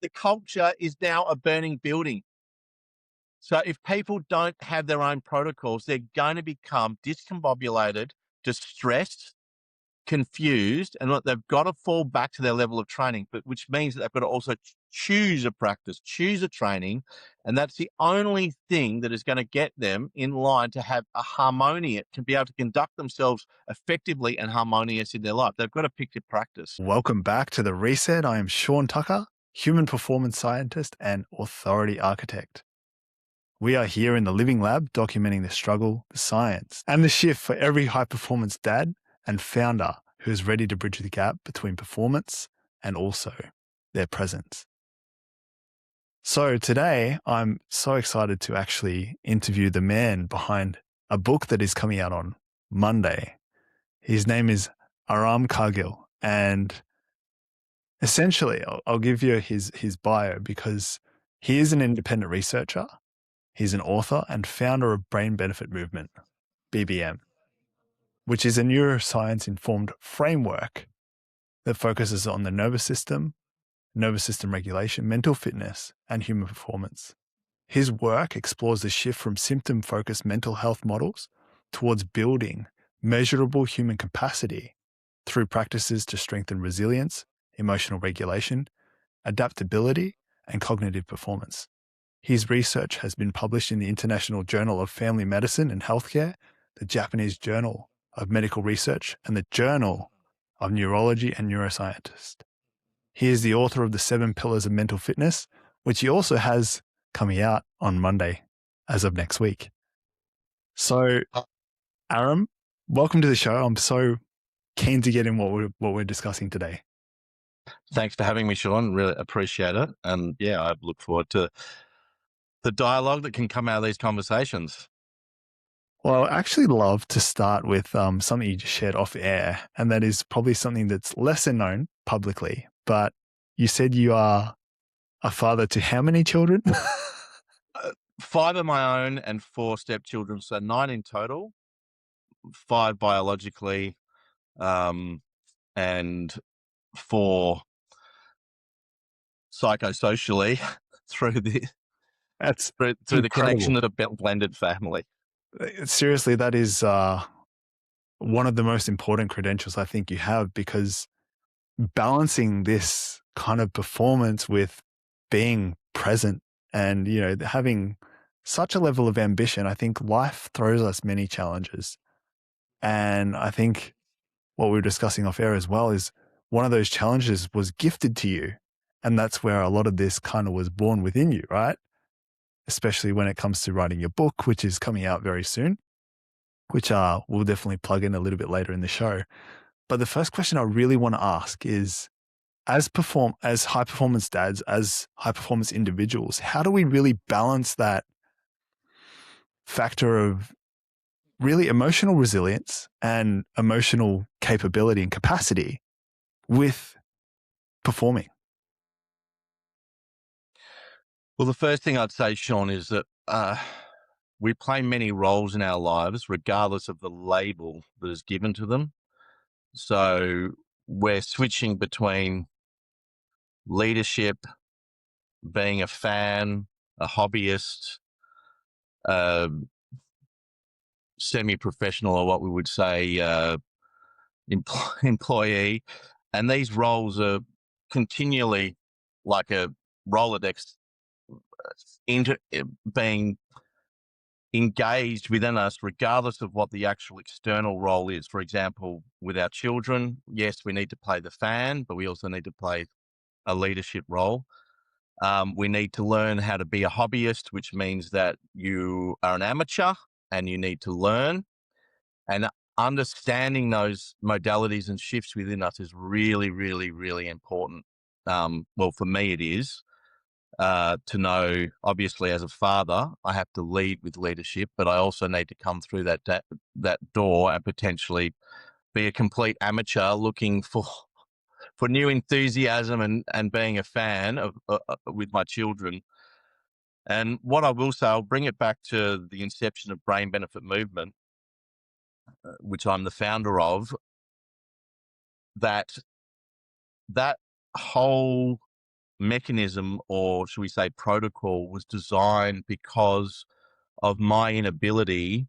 the culture is now a burning building. So if people don't have their own protocols, they're going to become discombobulated, distressed, confused, and what they've got to fall back to their level of training, but which means that they've got to also choose a practice, choose a training, and that's the only thing that is going to get them in line to have a harmonious, to be able to conduct themselves effectively and harmonious in their life. They've got to pick their practice. Welcome back to The Reset. I am Sean Tucker, human performance scientist and authority architect. We are here in the Living Lab documenting the struggle, the science, and the shift for every high-performance dad and founder who is ready to bridge the gap between performance and also their presence. So today, I'm so excited to actually interview the man behind a book that is coming out on Monday. His name is Aram Cargill, and essentially, I'll give you his bio because he is an independent researcher. He's an author and founder of Brain Benefit Movement, BBM, which is a neuroscience-informed framework that focuses on the nervous system regulation, mental fitness, and human performance. His work explores the shift from symptom-focused mental health models towards building measurable human capacity through practices to strengthen resilience, emotional regulation, adaptability, and cognitive performance. His research has been published in the International Journal of Family Medicine and Healthcare, the Japanese Journal of Medical Research, and the Journal of Neurology and Neuroscientist. He is the author of the 7 Pillars of Mental Fitness, which he also has coming out on Monday as of next week. So, Aram, welcome to the show. I'm so keen to get in what we're discussing today. Thanks for having me, Sean. Really appreciate it. And yeah, I look forward to the dialogue that can come out of these conversations. Well, I actually love to start with something you just shared off air, and that is probably something that's lesser known publicly, but you said you are a father to how many children? 5 of my own and 4 stepchildren, so 9 in total, 5 biologically, and 4 psychosocially through the That's through the incredible. connection of a blended family. Seriously, that is one of the most important credentials I think you have, because balancing this kind of performance with being present and, having such a level of ambition, I think life throws us many challenges. And I think what we were discussing off air as well is one of those challenges was gifted to you. And that's where a lot of this kind of was born within you, right? Especially when it comes to writing your book, which is coming out very soon, which we'll definitely plug in a little bit later in the show. But the first question I really want to ask is, as high performance dads, as high performance individuals, how do we really balance that factor of really emotional resilience and emotional capability and capacity with performing? Well, the first thing I'd say, Sean, is that we play many roles in our lives, regardless of the label that is given to them. So we're switching between leadership, being a fan, a hobbyist, semi-professional, or what we would say employee. And these roles are continually like a Rolodex being engaged within us, regardless of what the actual external role is. For example, with our children, yes, we need to play the fan, but we also need to play a leadership role. We need to learn how to be a hobbyist, which means that you are an amateur and you need to learn. And understanding those modalities and shifts within us is really, really, really important. Well, for me, it is. To know, obviously, as a father, I have to lead with leadership, but I also need to come through that door and potentially be a complete amateur looking for new enthusiasm and being a fan of with my children. And what I will say, I'll bring it back to the inception of Brain Benefit Movement, which I'm the founder of. That whole mechanism, or should we say protocol, was designed because of my inability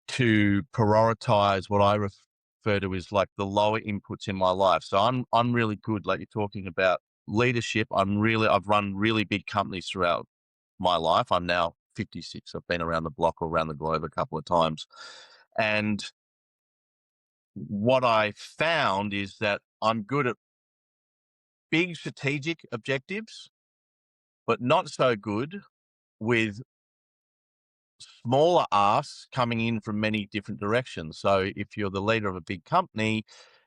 to prioritize what I refer to as like the lower inputs in my life. So I'm really good, like you're talking about leadership. I've run really big companies throughout my life. I'm now 56. I've been around the block or around the globe a couple of times. And what I found is that I'm good at big strategic objectives, but not so good with smaller asks coming in from many different directions. So if you're the leader of a big company,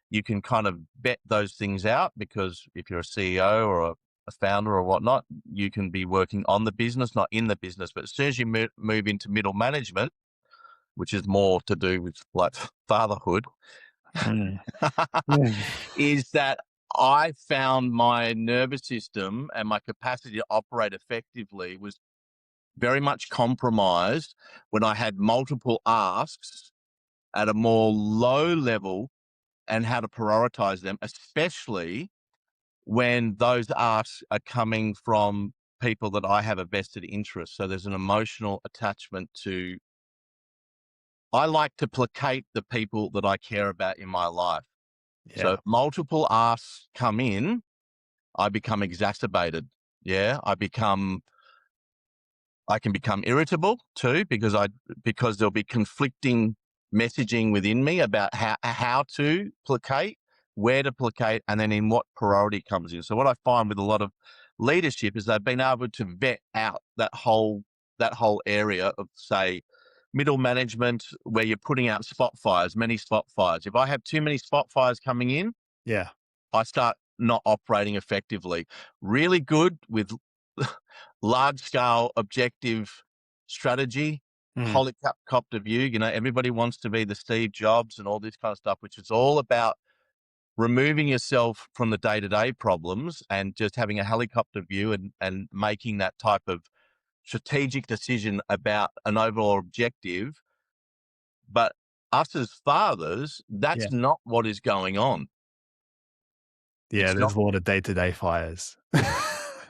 you can kind of vet those things out, because if you're a CEO or a founder or whatnot, you can be working on the business, not in the business. But as soon as you move into middle management, which is more to do with like fatherhood, Mm. Mm. is that I found my nervous system and my capacity to operate effectively was very much compromised when I had multiple asks at a more low level, and how to prioritize them, especially when those asks are coming from people that I have a vested interest. So there's an emotional attachment to, I like to placate the people that I care about in my life. So Yeah. if multiple asks come in, I become exacerbated. Yeah. I can become irritable too, because there'll be conflicting messaging within me about how to placate, where to placate, and then in what priority comes in. So what I find with a lot of leadership is they've been able to vet out that whole area of, say, middle management, where you're putting out spot fires, many spot fires. If I have too many spot fires coming in, Yeah. I start not operating effectively. Really good with large scale objective strategy, Mm. helicopter view. Everybody wants to be the Steve Jobs and all this kind of stuff, which is all about removing yourself from the day to day problems and just having a helicopter view, and making that type of strategic decision about an overall objective. But us as fathers, Yeah. that's not what is going on. Yeah. It's There's not. a lot of day-to-day fires.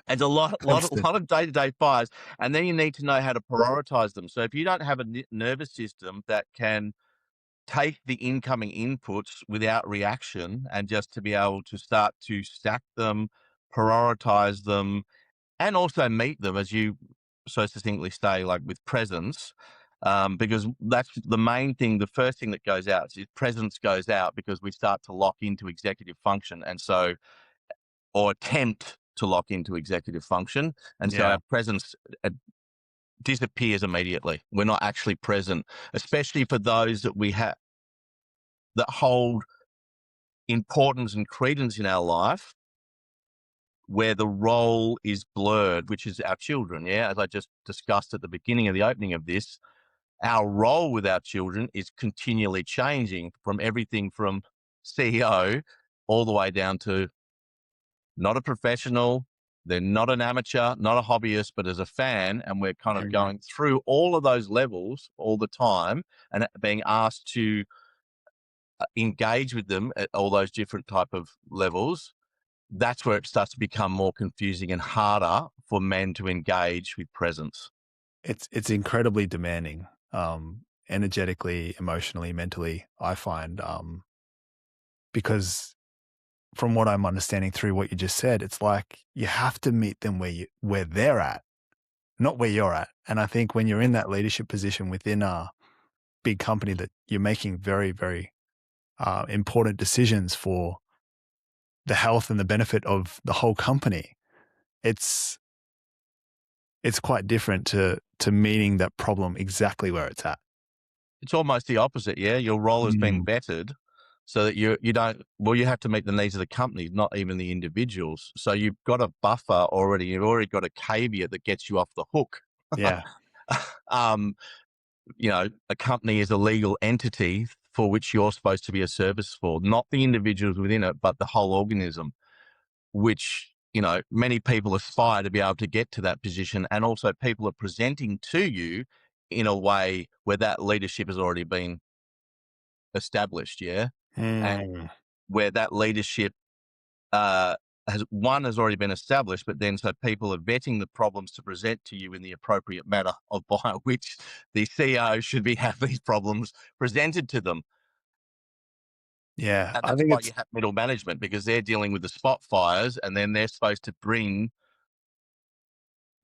It's a lot, lot, Constant. lot of day-to-day fires, and then you need to know how to prioritize them. So if you don't have a nervous system that can take the incoming inputs without reaction, and just to be able to start to stack them, prioritize them, and also meet them, as you so succinctly say, like with presence, because that's the main thing. The first thing that goes out is presence goes out, because we start to lock into executive function, and so, or attempt to lock into executive function. And so Yeah. our presence uh, disappears immediately. We're not actually present, especially for those that we have that hold importance and credence in our life, where the role is blurred, which is our children. Yeah. As I just discussed at the beginning of the opening of this, our role with our children is continually changing, from everything from CEO all the way down to not a professional. They're not an amateur, not a hobbyist, but as a fan. And we're kind of Mm. going through all of those levels all the time, and being asked to engage with them at all those different type of levels. That's where it starts to become more confusing and harder for men to engage with presence. It's incredibly demanding, energetically, emotionally, mentally, I find, because from what I'm understanding through what you just said, it's like you have to meet them where they're at, not where you're at. And I think when you're in that leadership position within a big company, that you're making very, very important decisions for the health and the benefit of the whole company, it's it's quite different to meeting that problem exactly where it's at. It's almost the opposite. Yeah. Your role has been Mm. vetted, so that you don't, well, you have to meet the needs of the company, not even the individuals. So you've got a buffer already. You've already got a caveat that gets you off the hook. Yeah. um, a company is a legal entity for which you're supposed to be a service for, not the individuals within it, but the whole organism, which, many people aspire to be able to get to that position. And also people are presenting to you in a way where that leadership has already been established. Yeah. And Mm. where that leadership uh, has already been established, but then so people are vetting the problems to present to you in the appropriate manner of by which the CEO should be have these problems presented to them. Yeah, And I that's think why it's you have middle management, because they're dealing with the spot fires, and then they're supposed to bring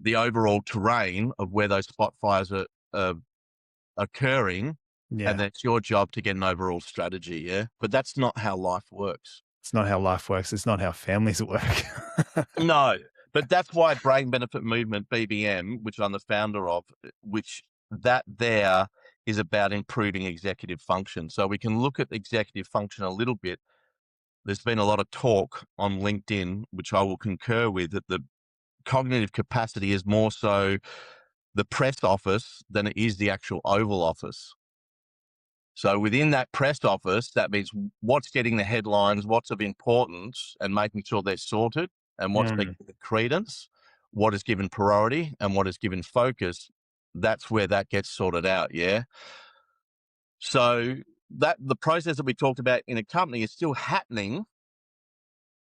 the overall terrain of where those spot fires are occurring, and yeah, then it's your job to get an overall strategy. Yeah, but that's not how life works. it's not how life works. It's not how families work. No, but that's why Brain Benefit Movement, BBM, which I'm the founder of, which that there is about improving executive function. So we can look at executive function a little bit. There's been a lot of talk on LinkedIn, which I will concur with, that the cognitive capacity is more so the press office than it is the actual Oval Office. So within that press office, that means what's getting the headlines, what's of importance, and making sure they're sorted, and what's being Mm, given credence, what is given priority, and what is given focus. That's where that gets sorted out. Yeah. So that the process that we talked about in a company is still happening,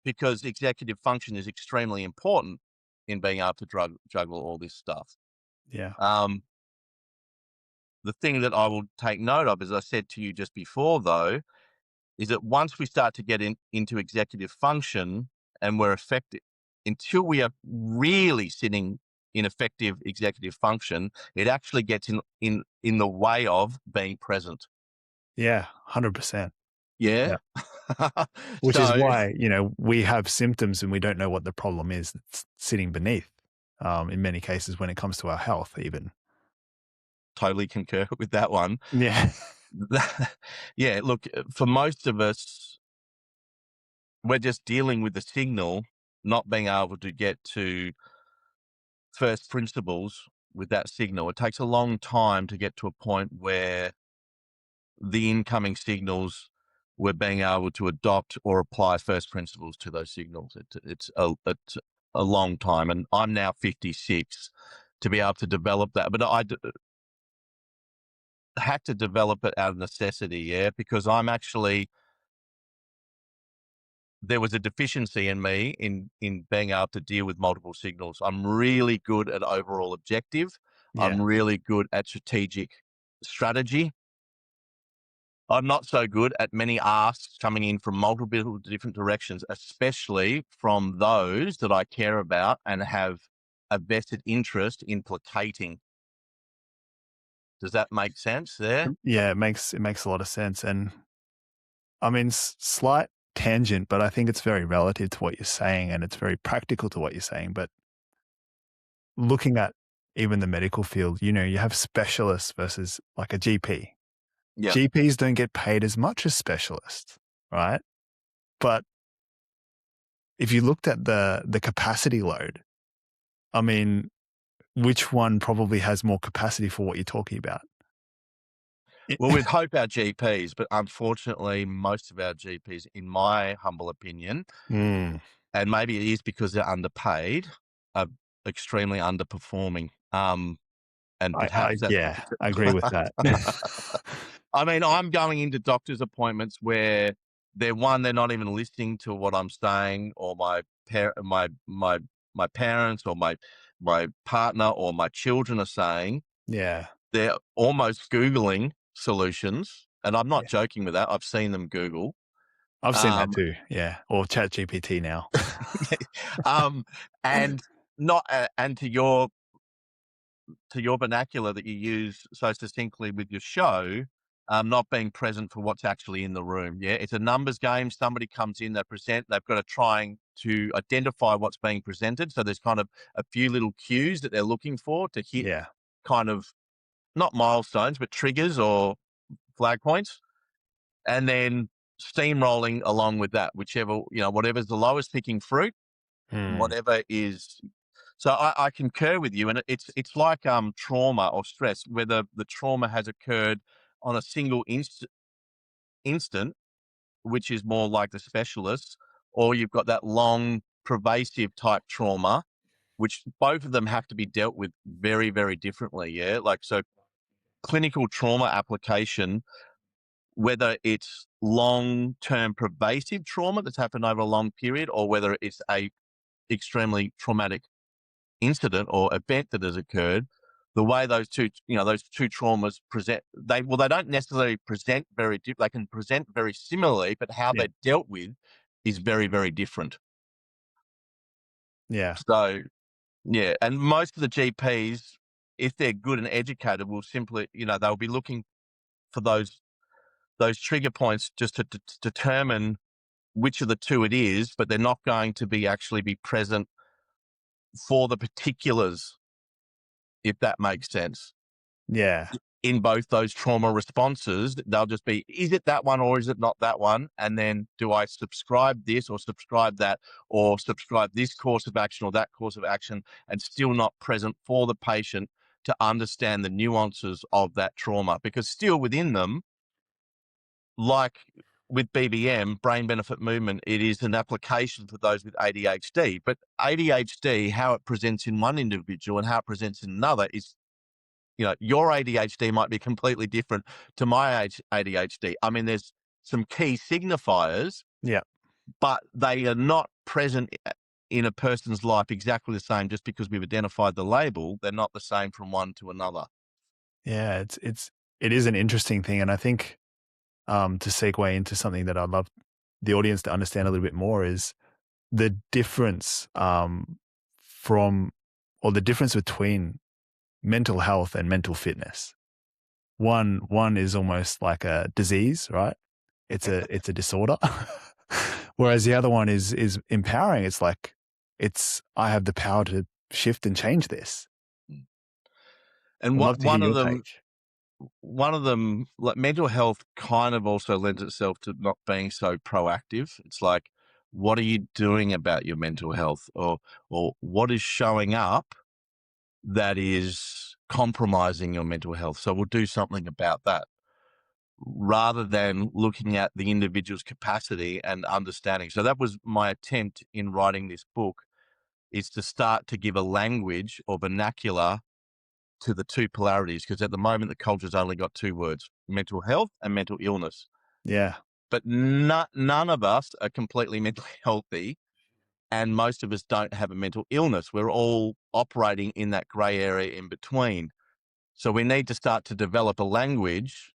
because executive function is extremely important in being able to juggle all this stuff. yeah, Um, the thing that I will take note of, as I said to you just before, though, is that once we start to get into executive function and we're effective, until we are really sitting in effective executive function, it actually gets in the way of being present. yeah, 100%. Yeah. Yeah. Which is So why, we have symptoms and we don't know what the problem is that's sitting beneath, in many cases when it comes to our health even. totally concur with that one. Yeah. Yeah, look, for most of us, we're just dealing with the signal, not being able to get to first principles with that signal. It takes a long time to get to a point where the incoming signals, we're being able to adopt or apply first principles to those signals. It's a long time, and I'm now 56 to be able to develop that. But had to develop it out of necessity, yeah, because there was a deficiency in me in being able to deal with multiple signals. I'm really good at overall objective. Yeah. I'm really good at strategic strategy. I'm not so good at many asks coming in from multiple different directions, especially from those that I care about and have a vested interest in placating. Does that make sense there? Yeah, it makes a lot of sense. And I mean, slight tangent, but I think it's very relative to what you're saying and it's very practical to what you're saying. But looking at even the medical field, you have specialists versus like a GP. Yeah. GPs don't get paid as much as specialists, right? But if you looked at the capacity load, I mean, which one probably has more capacity for what you're talking about? Well, we'd hope our GPs, but unfortunately, most of our GPs, in my humble opinion, Mm, and maybe it is because they're underpaid, are extremely underperforming. And perhaps that's yeah, I agree with that. I mean, I'm going into doctor's appointments where they're not even listening to what I'm saying, or my parents, or my partner, or my children are saying. Yeah, They're almost Googling solutions, and I'm not yeah. joking with that. I've seen them Google. I've seen that Um, too. Yeah, or Chat GPT now. and not and to your vernacular that you use so succinctly with your show, not being present for what's actually in the room. Yeah, it's a numbers game. Somebody comes in, they present, they've got to trying to identify what's being presented. So there's kind of a few little cues that they're looking for to hit, Yeah, kind of not milestones, but triggers or flag points, and then steamrolling along with that, whatever's the lowest picking fruit, mm, whatever is. So I concur with you, and it's like trauma or stress, whether the trauma has occurred on a single instant, which is more like the specialists, or you've got that long, pervasive type trauma, which both of them have to be dealt with very, very differently. Yeah, like so, clinical trauma application whether it's long-term pervasive trauma that's happened over a long period, or whether it's a extremely traumatic incident or event that has occurred, the way those two traumas present, they don't necessarily present they can present very similarly, but how Yeah. they're dealt with is very, very different. Yeah. So, yeah, and most of the GPs, if they're good and educated, will simply, they'll be looking for those trigger points just to determine which of the two it is, but they're not going to actually be present for the particulars, if that makes sense. Yeah. In both those trauma responses, they'll just be, is it that one or is it not that one? And then do I subscribe this or subscribe that, or subscribe this course of action or that course of action, and still not present for the patient to understand the nuances of that trauma? Because still within them, like with BBM, brain benefit movement, it is an application for those with ADHD. But ADHD, how it presents in one individual and how it presents in another is, your ADHD might be completely different to my ADHD. I mean, there's some key signifiers, Yeah. but they are not present in a person's life exactly the same. Just because we've identified the label, they're not the same from one to another. Yeah. It is an interesting thing. And I think, to segue into something that I'd love the audience to understand a little bit more is the difference, from, or the difference between mental health and mental fitness. One is almost like a disease, right? It's a disorder. Whereas the other one is empowering. It's like, I have the power to shift and change this. And I'd love to hear your take. one of them, like mental health, kind of also lends itself to not being so proactive. It's like, what are you doing about your mental health, or what is showing up that is compromising your mental health? So we'll do something about that, rather than looking at the individual's capacity and understanding. So that was my attempt in writing this book, is to start to give a language or vernacular to the two polarities, because at the moment the culture's only got two words: mental health and mental illness. Yeah. But none of us are completely mentally healthy, and most of us don't have a mental illness. We're all operating in that grey area in between. So we need to start to develop a language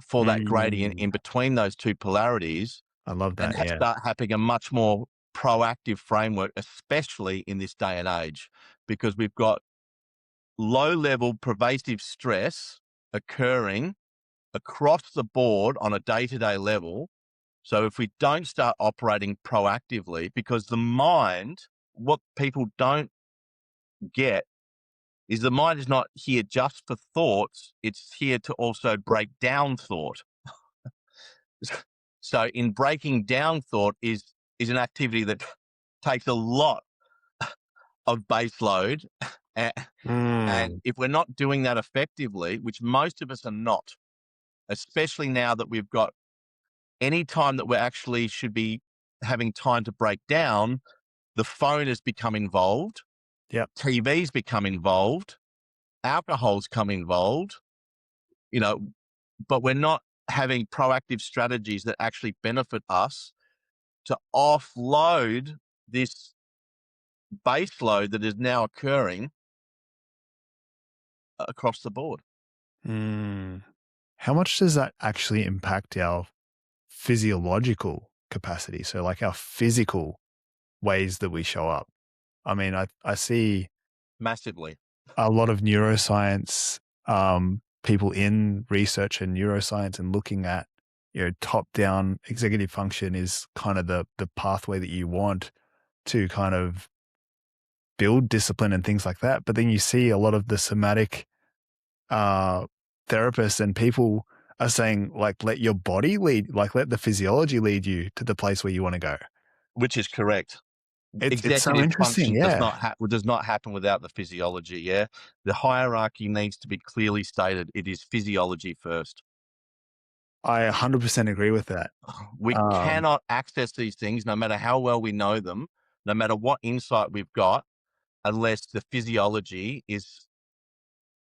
for that gradient Mm, in between those two polarities, I love and that. Yeah. start having a much more proactive framework, especially in this day and age, because we've got low-level pervasive stress occurring across the board on a day-to-day level. So if we don't start operating proactively, because the mind, what people don't get is the mind is not here just for thoughts, it's here to also break down thought. So in breaking down thought is an activity that takes a lot of base load. And Mm, if we're not doing that effectively, which most of us are not, especially now that we've got any time that we actually should be having time to break down, the phone has become involved, yep. TV's become involved, alcohol's come involved, you know, but we're not having proactive strategies that actually benefit us to offload this base load that is now occurring across the board. Mm. How much does that actually impact our physiological capacity? So, like our physical ways that we show up. I mean, I see Massively. a lot of neuroscience, people in research and neuroscience, and looking at, top down executive function is kind of the pathway that you want to kind of build discipline and things like that. But then you see a lot of the somatic, uh, therapists and people are saying, like, let your body lead, like let the physiology lead you to the place where you want to go. Which is correct. It's so Executive interesting. function Yeah. does not happen without the physiology. Yeah, the hierarchy needs to be clearly stated. It is physiology first. I 100% agree with that. We Um, cannot access these things, no matter how well we know them, no matter what insight we've got, unless the physiology is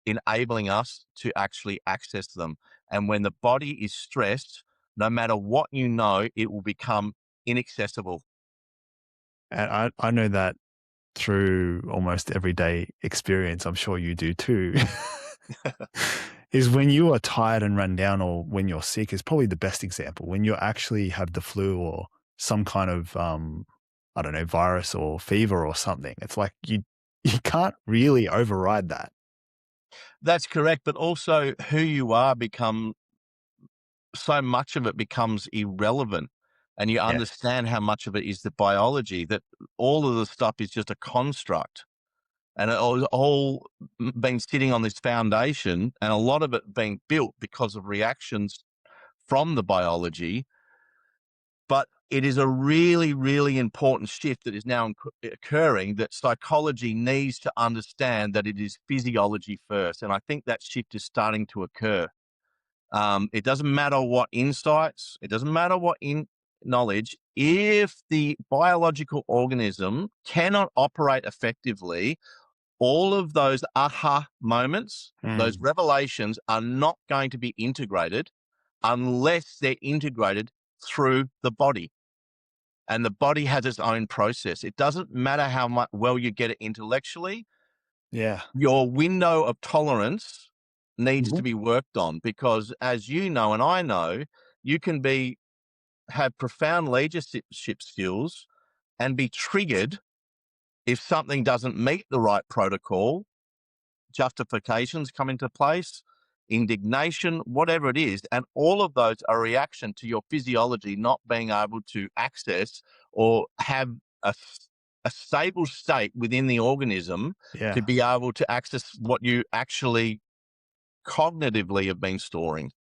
enabling us to actually access them. And when the body is stressed, no matter what you know, it will become inaccessible. And I know that through almost everyday experience, I'm sure you do too, is when you are tired and run down or when you're sick is probably the best example. When you actually have the flu or some kind of, I don't know, virus or fever or something, it's like you can't really override that. That's correct, but also who you are become so much of it becomes irrelevant, and you Yes. understand how much of it is the biology, that all of the stuff is just a construct, and it all been sitting on this foundation, and a lot of it being built because of reactions from the biology. But it is a really, really important shift that is now occurring, that psychology needs to understand that it is physiology first. And I think that shift is starting to occur. It doesn't matter what insights, it doesn't matter what knowledge, if the biological organism cannot operate effectively, all of those aha moments, those Mm. revelations are not going to be integrated unless they're integrated through the body. And the body has its own process. It doesn't matter how much well you get it intellectually, Yeah. your window of tolerance needs Mhm. to be worked on, because as you know and I know, you can have profound leadership skills and be triggered if something doesn't meet the right protocol, justifications come into place, indignation, whatever it is. And all of those are a reaction to your physiology not being able to access or have a stable state within the organism to Yeah. be able to access what you actually cognitively have been storing.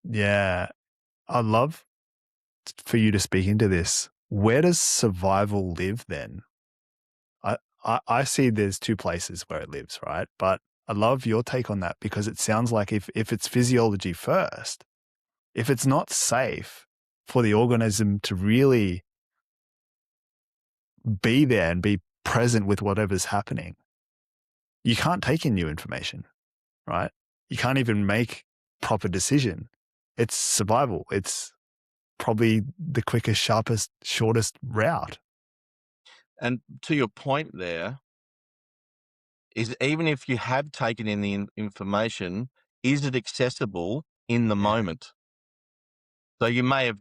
Yeah. I'd love for you to speak into this. Where does survival live then? I, I see there's two places where it lives, right? But I love your take on that because it sounds like if it's physiology first, if it's not safe for the organism to really be there and be present with whatever's happening, you can't take in new information, right? You can't even make proper decision. It's survival. It's probably the quickest, sharpest, shortest route. And to your point there, is even if you have taken in the information, is it accessible in the Yeah. moment? So you may have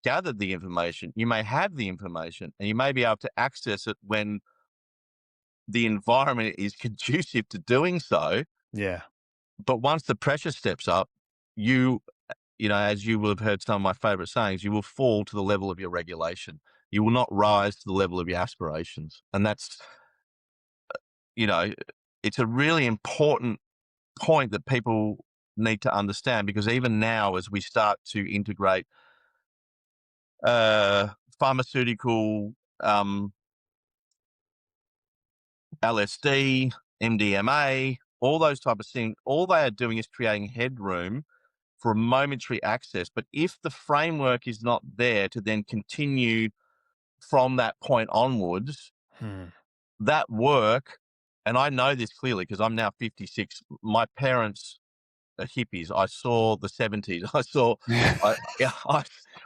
gathered the information, you may have the information, and you may be able to access it when the environment is conducive to doing so. Yeah. But once the pressure steps up, you, as you will have heard some of my favorite sayings, you will fall to the level of your regulation. You will not rise to the level of your aspirations. And that's, you know, it's a really important point that people need to understand, because even now, as we start to integrate pharmaceutical, um, LSD, MDMA, all those type of things, all they are doing is creating headroom for momentary access. But if the framework is not there to then continue from that point onwards, Hmm. that work, and I know this clearly because I'm now 56. My parents are hippies. I saw the 70s. Yeah,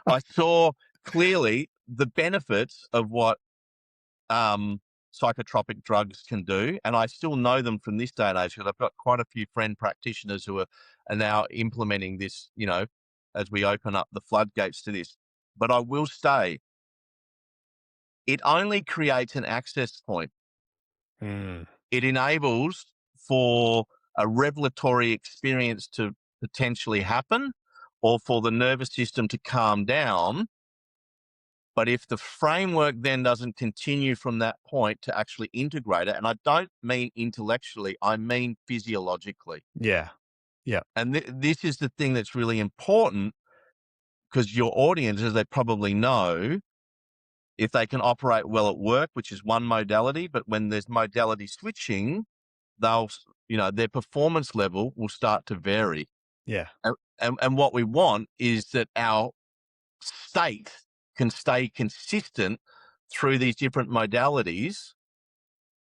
I saw clearly the benefits of what psychotropic drugs can do. And I still know them from this day and age because I've got quite a few friend practitioners who are now implementing this, as we open up the floodgates to this. But I will say, it only creates an access point. Hmm. It enables for a revelatory experience to potentially happen, or for the nervous system to calm down. But if the framework then doesn't continue from that point to actually integrate it, and I don't mean intellectually, I mean physiologically. Yeah. Yeah. And this is the thing that's really important, because your audience, as they probably know, if they can operate well at work, which is one modality, but when there's modality switching, their performance level will start to vary. Yeah. And what we want is that our state can stay consistent through these different modalities,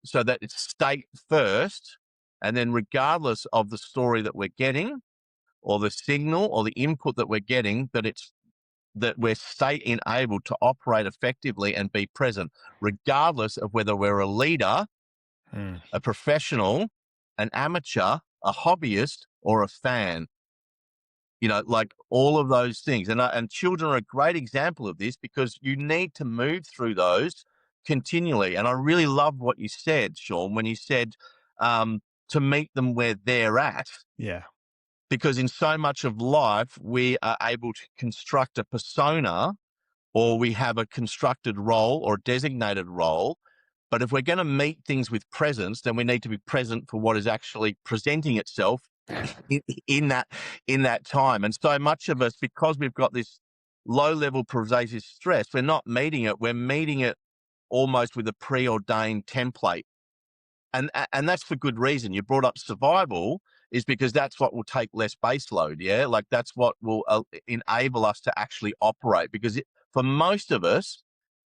so that it's state first. And then regardless of the story that we're getting, or the signal or the input that we're getting, that we're enabled to operate effectively and be present, regardless of whether we're a leader, Mm. a professional, an amateur, a hobbyist, or a fan. Like all of those things. And children are a great example of this, because you need to move through those continually. And I really love what you said, Sean, when you said to meet them where they're at, Yeah. because in so much of life, we are able to construct a persona, or we have a constructed role or designated role. But if we're going to meet things with presence, then we need to be present for what is actually presenting itself in that time. And so much of us, because we've got this low level pervasive stress, we're not meeting it. We're meeting it almost with a preordained template. And that's for good reason. You brought up survival, is because that's what will take less base load. Yeah. Like that's what will enable us to actually operate, because for most of us,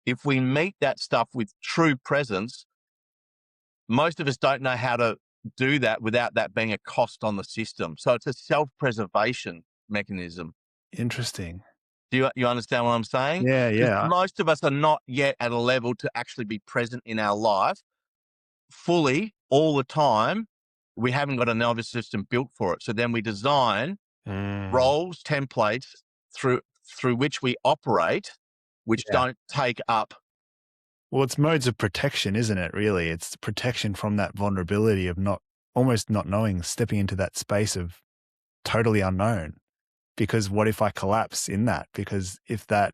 if we meet that stuff with true presence, most of us don't know how to do that without that being a cost on the system. So it's a self-preservation mechanism. Interesting. Do you understand what I'm saying? Yeah, Because yeah. most of us are not yet at a level to actually be present in our life fully all the time. We haven't got a nervous system built for it. So then we design Mm. roles, templates through which we operate, which Yeah. don't take up. Well, it's modes of protection, isn't it? Really, it's protection from that vulnerability of almost not knowing, stepping into that space of totally unknown. Because what if I collapse in that? Because if that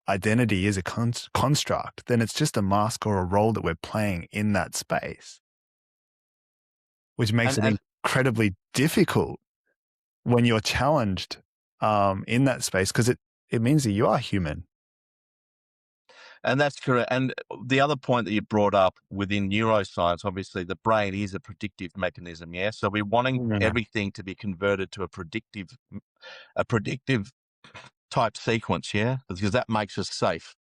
identity is a construct, then it's just a mask or a role that we're playing in that space, which makes it And incredibly difficult when you're challenged in that space, because it means that you are human. And that's correct. And the other point that you brought up within neuroscience, obviously the brain is a predictive mechanism. Yeah. So we're wanting Mm. everything to be converted to a predictive type sequence. Yeah. Because that makes us safe.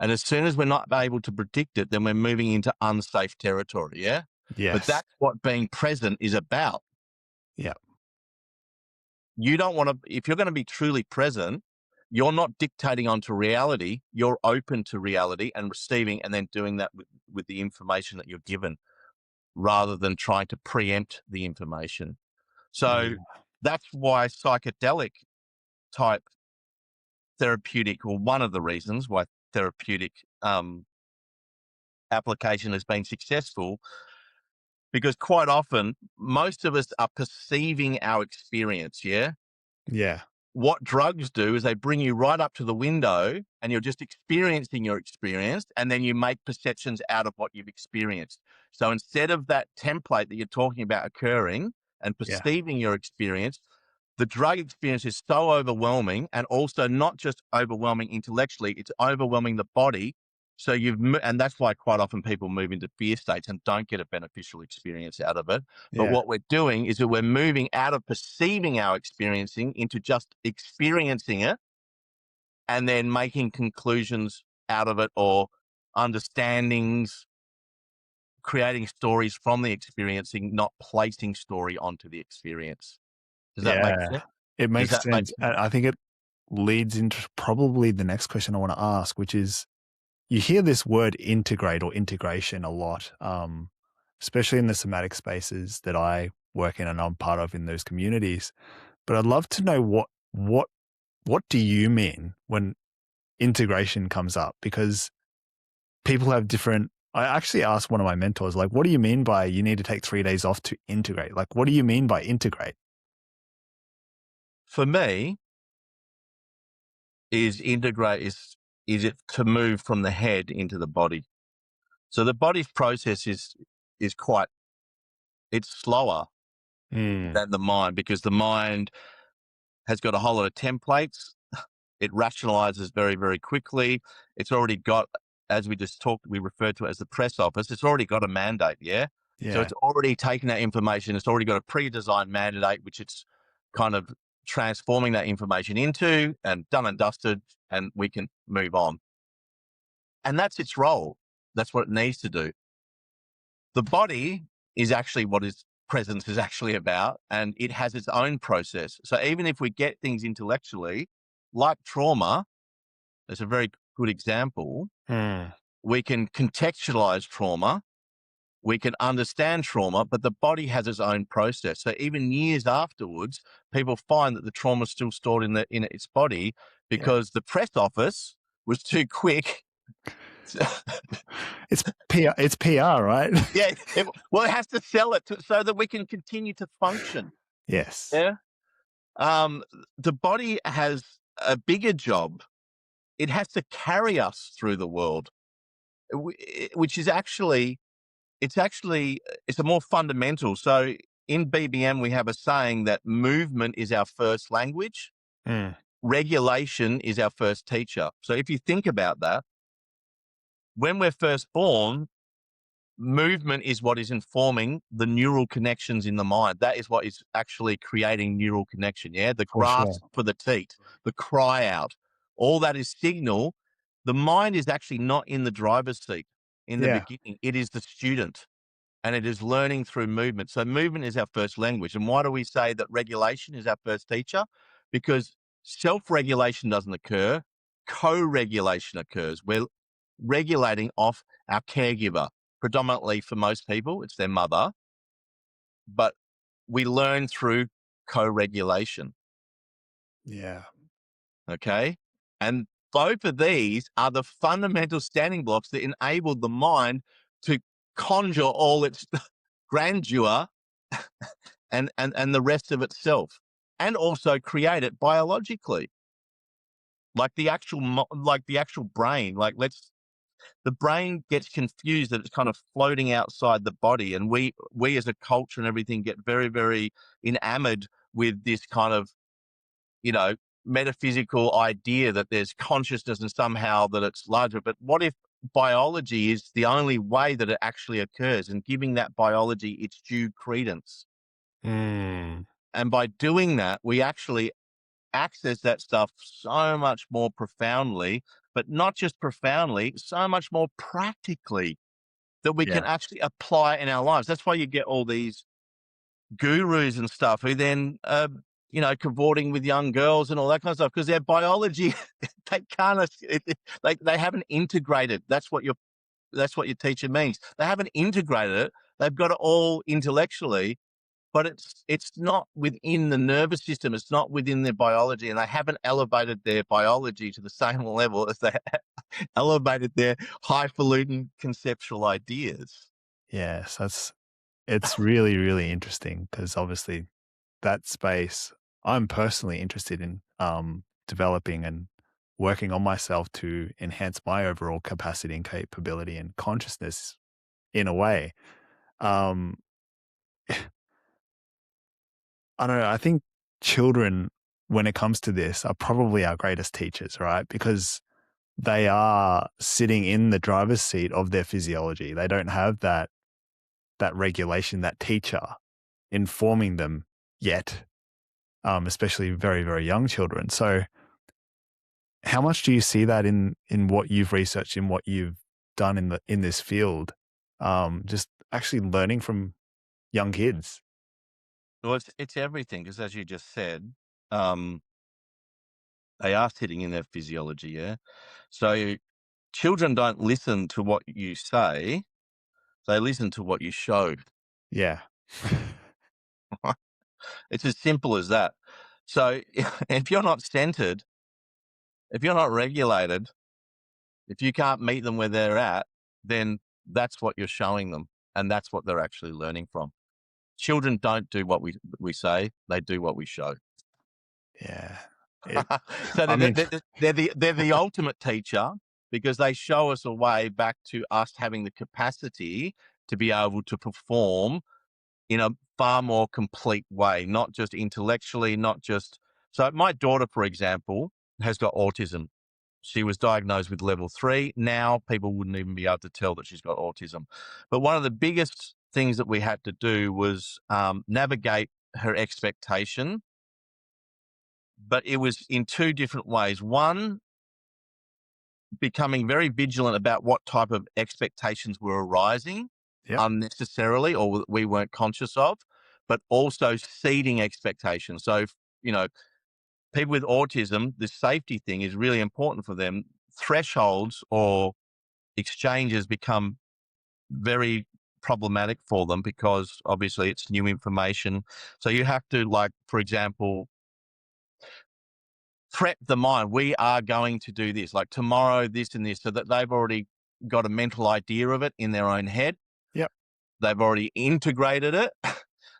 And as soon as we're not able to predict it, then we're moving into unsafe territory. Yeah. But Yes. that's what being present is about. Yeah. You don't want to, if you're going to be truly present, you're not dictating onto reality. You're open to reality and receiving, and then doing that with the information that you're given, rather than trying to preempt the information. So Yeah. that's why psychedelic type therapeutic, or one of the reasons why therapeutic application has been successful, because quite often most of us are perceiving our experience. Yeah. Yeah. What drugs do is they bring you right up to the window, and you're just experiencing your experience, and then you make perceptions out of what you've experienced. So instead of that template that you're talking about occurring and Yeah. perceiving your experience, the drug experience is so overwhelming, and also not just overwhelming intellectually, it's overwhelming the body. So and that's why quite often people move into fear states and don't get a beneficial experience out of it. But Yeah. what we're doing is that we're moving out of perceiving our experiencing into just experiencing it, and then making conclusions out of it, or understandings, creating stories from the experiencing, not placing story onto the experience. Does that make Yeah. sense? It Does makes that make sense. sense? And I think it leads into probably the next question I want to ask, which is, you hear this word integrate or integration a lot, especially in the somatic spaces that I work in and I'm part of in those communities. But I'd love to know what do you mean when integration comes up? Because people have different. I actually asked one of my mentors, like, what do you mean by you need to take 3 days off to integrate? Like, what do you mean by integrate? For me, is integrate is it to move from the head into the body. So the body's process is quite, it's slower Mm. than the mind, because the mind has got a whole lot of templates. It rationalizes very, very quickly. It's already got, as we just talked, we refer to it as the press office. It's already got a mandate. Yeah. So Yeah. it's already taken that information. It's already got a pre-designed mandate, which it's kind of transforming that information into, and done and dusted, and we can move on. And that's its role. That's what it needs to do. The body is actually what is presence is actually about, and it has its own process. So even if we get things intellectually, like trauma, it's a very good example. Mm. We can contextualize trauma, we can understand trauma, but the body has its own process. So even years afterwards, people find that the trauma is still stored in its body Yeah. because the press office was too quick. It's PR. It's PR, right? Yeah, well, it has to sell it so that we can continue to function. Yes. Yeah. The body has a bigger job. It has to carry us through the world, which is actually, it's a more fundamental. So in BBM, we have a saying that movement is our first language. Mm. Regulation is our first teacher. So if you think about that, when we're first born, movement is what is informing the neural connections in the mind. That is what is actually creating neural connection. Yeah. The For sure. grasp for the teat, the cry out, all that is signal. The mind is actually not in the driver's seat in the Yeah. beginning. It is the student, and it is learning through movement. So movement is our first language. And why do we say that regulation is our first teacher? Because self-regulation doesn't occur. Co-regulation occurs. We're regulating off our caregiver. Predominantly for most people, it's their mother, but we learn through co-regulation. Yeah. Okay. And both of these are the fundamental standing blocks that enable the mind to conjure all its grandeur and the rest of itself, and also create it biologically, like the actual brain. The brain gets confused that it's kind of floating outside the body, and we as a culture and everything get very, very enamored with this kind of, you know, metaphysical idea that there's consciousness and somehow that it's larger. But what if biology is the only way that it actually occurs, and giving that biology its due credence? Mm. And by doing that, we actually access that stuff so much more profoundly, but not just profoundly, so much more practically, that we Yeah. can actually apply in our lives. That's why you get all these gurus and stuff who then, cavorting with young girls and all that kind of stuff, because their biology, they can't, they haven't integrated. That's what your teacher means. They haven't integrated it. They've got it all intellectually, but it's not within the nervous system. It's not within their biology, and they haven't elevated their biology to the same level as they elevated their highfalutin conceptual ideas. Yes. It's really, really interesting because obviously that space I'm personally interested in developing and working on myself to enhance my overall capacity and capability and consciousness in a way. Um, I don't know. I think children, when it comes to this, are probably our greatest teachers, right? Because they are sitting in the driver's seat of their physiology. They don't have that regulation, that teacher informing them yet, especially very, very young children. So how much do you see that in what you've researched, in what you've done in this field? Just actually learning from young kids. Well, it's everything, because as you just said, um, they are sitting in their physiology. Yeah. So children don't listen to what you say; they listen to what you show. Yeah. It's as simple as that. So if you're not centered, if you're not regulated, if you can't meet them where they're at, then that's what you're showing them, and that's what they're actually learning from. Children don't do what we say; they do what we show. Yeah. It, So I mean, they're the ultimate teacher, because they show us a way back to us having the capacity to be able to perform in a far more complete way, not just intellectually, not just. So my daughter, for example, has got autism. She was diagnosed with level 3. Now people wouldn't even be able to tell that she's got autism. But one of the biggest things that we had to do was navigate her expectation, but it was in two different ways. One, becoming very vigilant about what type of expectations were arising yep. unnecessarily or we weren't conscious of. but also seeding expectations. So, you know, people with autism, the safety thing is really important for them. Thresholds or exchanges become very problematic for them because obviously it's new information. So you have to, like, for example, prep the mind. We are going to do this, like tomorrow, this and this, so that they've already got a mental idea of it in their own head. Yep. They've already integrated it.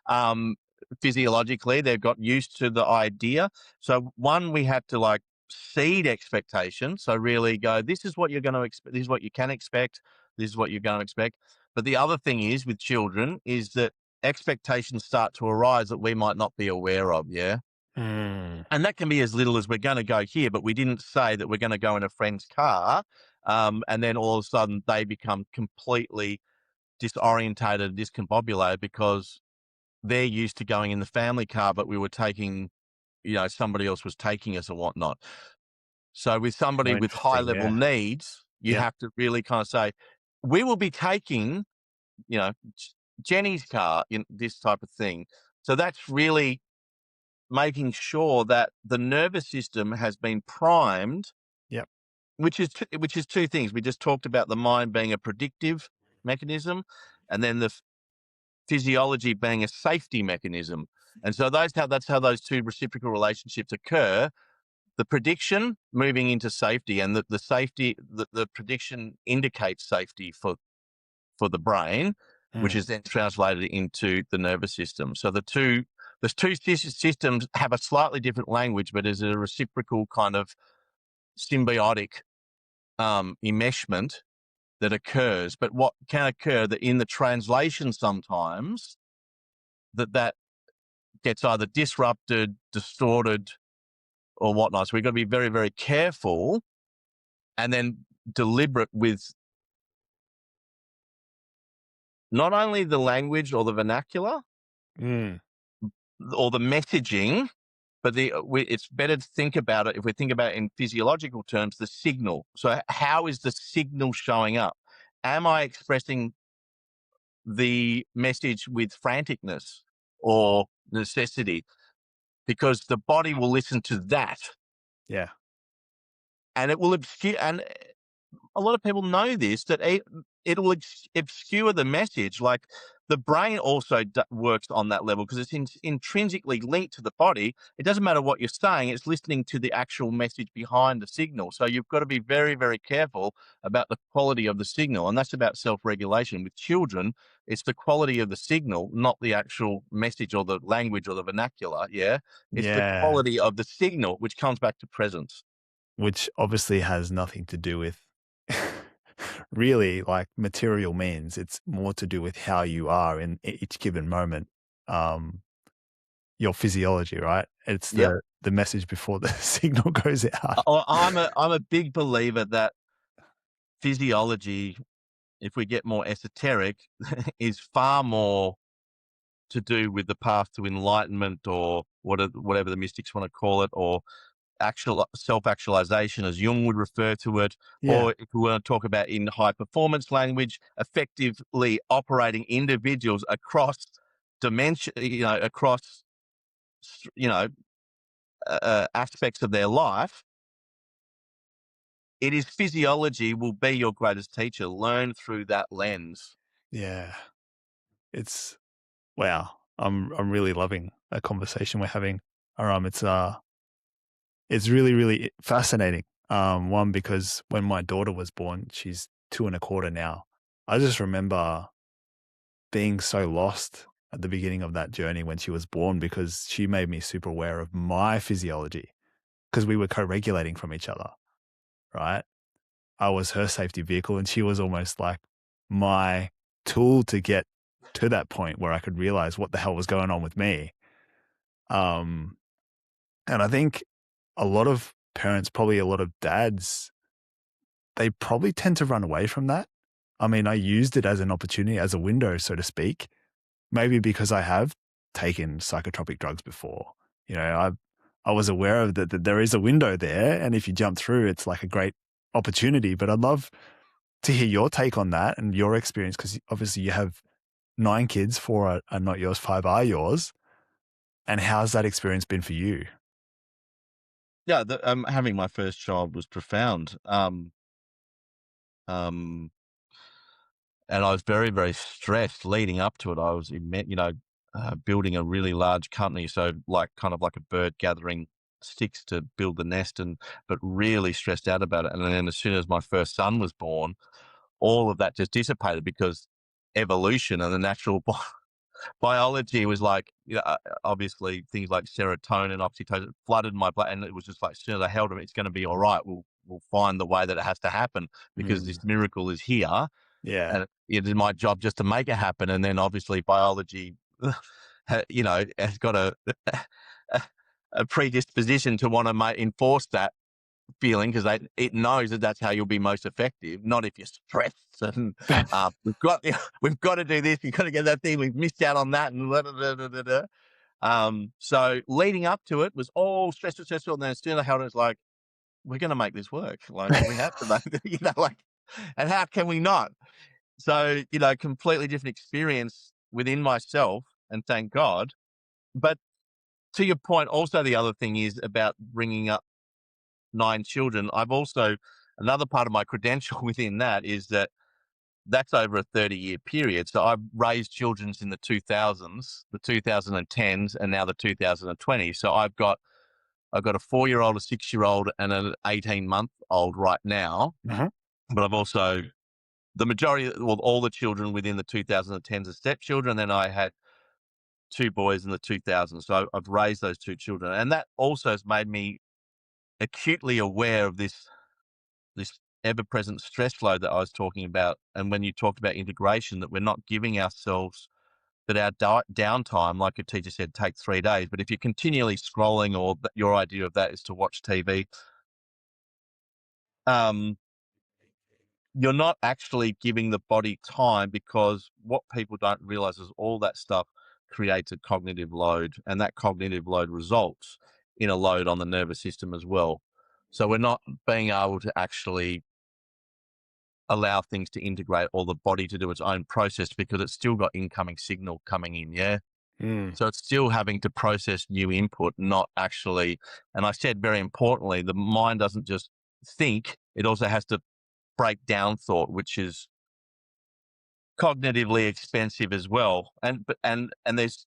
um, Physiologically, they've got used to the idea. So one, we had to like seed expectation. So really go, this is what you're going to expect. This is what you can expect. This is what you're going to expect. But the other thing is with children is that expectations start to arise that we might not be aware of. Yeah. Mm. And that can be as little as we're going to go here, but we didn't say that we're going to go in a friend's car. And then all of a sudden they become completely disorientated, discombobulated because they're used to going in the family car, but we were taking, somebody else was taking us and whatnot. So with somebody So with high interesting. level Yeah. needs, you Yep. have to really kind of say, we will be taking, Jenny's car in this type of thing. So that's really making sure that the nervous system has been primed, Yep. which is two things. We just talked about the mind being a predictive mechanism, and then the physiology being a safety mechanism. And so that's how those two reciprocal relationships occur. The prediction moving into safety, and the safety, the prediction indicates safety for the brain, which Mm. is then translated into the nervous system. So the two systems have a slightly different language, but is a reciprocal kind of symbiotic enmeshment that occurs. But what can occur that in the translation sometimes that gets either disrupted, distorted, or whatnot. So we've got to be very, very careful and then deliberate with not only the language or the vernacular Mm. or the messaging, but it's better to think about it, if we think about it in physiological terms, the signal. So how is the signal showing up? Am I expressing the message with franticness or necessity? Because the body will listen to that, Yeah. and it will obscure. And a lot of people know this, that it'll obscure the message. Like the brain also works on that level because it's intrinsically linked to the body. It doesn't matter what you're saying; it's listening to the actual message behind the signal. So you've got to be very, very careful about the quality of the signal, and that's about self-regulation. With children, it's the quality of the signal, not the actual message or the language or the vernacular. Yeah, it's the Yeah. quality of the signal, which comes back to presence. Which obviously has nothing to do with really like material means. It's more to do with how you are in each given moment. Um, your physiology, right? It's Yep. the message before the signal goes out. I'm a big believer that physiology, if we get more esoteric, is far more to do with the path to enlightenment, or whatever the mystics want to call it, or actual self-actualization, as Jung would refer to it, Yeah. or if we want to talk about in high performance language, effectively operating individuals across dimension, across, you know, aspects of their life. It is physiology will be your greatest teacher. Learn through that lens. Yeah. It's wow. I'm really loving that conversation we're having. Aram, it's really, really fascinating. One, because when my daughter was born, she's 2.25 now. I just remember being so lost at the beginning of that journey when she was born, because she made me super aware of my physiology because we were co-regulating from each other, right? I was her safety vehicle and she was almost like my tool to get to that point where I could realize what the hell was going on with me. Um, and I think a lot of parents, probably a lot of dads, they probably tend to run away from that. I mean, I used it as an opportunity, as a window, so to speak, maybe because I have taken psychotropic drugs before. I was aware of that there is a window there, and if you jump through, it's like a great opportunity. But I'd love to hear your take on that and your experience, because obviously you have 9 kids, 4 are not yours, 5 are yours. And how's that experience been for you? Yeah, having my first child was profound. Um, and I was very, very stressed leading up to it. I was, building a really large company, so like kind of like a bird gathering sticks to build the nest, but really stressed out about it. And then as soon as my first son was born, all of that just dissipated because evolution and the natural biology was like, obviously things like serotonin, oxytocin flooded my blood, and it was just like, as soon as I held him, it's going to be all right. We'll find the way that it has to happen because Mm. this miracle is here, Yeah. and it is my job just to make it happen. And then obviously biology, has got a, a predisposition to want to enforce that feeling because it knows that that's how you'll be most effective, not if you're stressed and we've got to do this, we've got to get that thing, we've missed out on that, and blah, blah, blah, blah, blah. So leading up to it was all stressful, and then as soon as I held it, it's like, we're going to make this work. Like we have to make, and how can we not? So, completely different experience within myself, and thank God. But to your point, also the other thing is about bringing up 9 children. I've also, another part of my credential within that is that that's over a 30-year period. So I've raised children in the 2000s, the 2010s, and now the 2020s. So I've got a 4-year-old, a 6-year-old, and an 18-month-old right now. Mhm. But I've also, the majority, well, all the children within the 2010s are stepchildren. Then I had 2 boys in the 2000s. So I've raised those 2 children. And that also has made me acutely aware of this ever-present stress load that I was talking about. And when you talked about integration, that we're not giving ourselves that our downtime, like a teacher said, take 3 days. But if you're continually scrolling, or your idea of that is to watch TV, um, you're not actually giving the body time, because what people don't realize is all that stuff creates a cognitive load, and that cognitive load results in a load on the nervous system as well. So we're not being able to actually allow things to integrate, or the body to do its own process, because it's still got incoming signal coming in. Yeah. Mm. So it's still having to process new input, not actually. And I said, very importantly, the mind doesn't just think, it also has to break down thought, which is cognitively expensive as well. And there's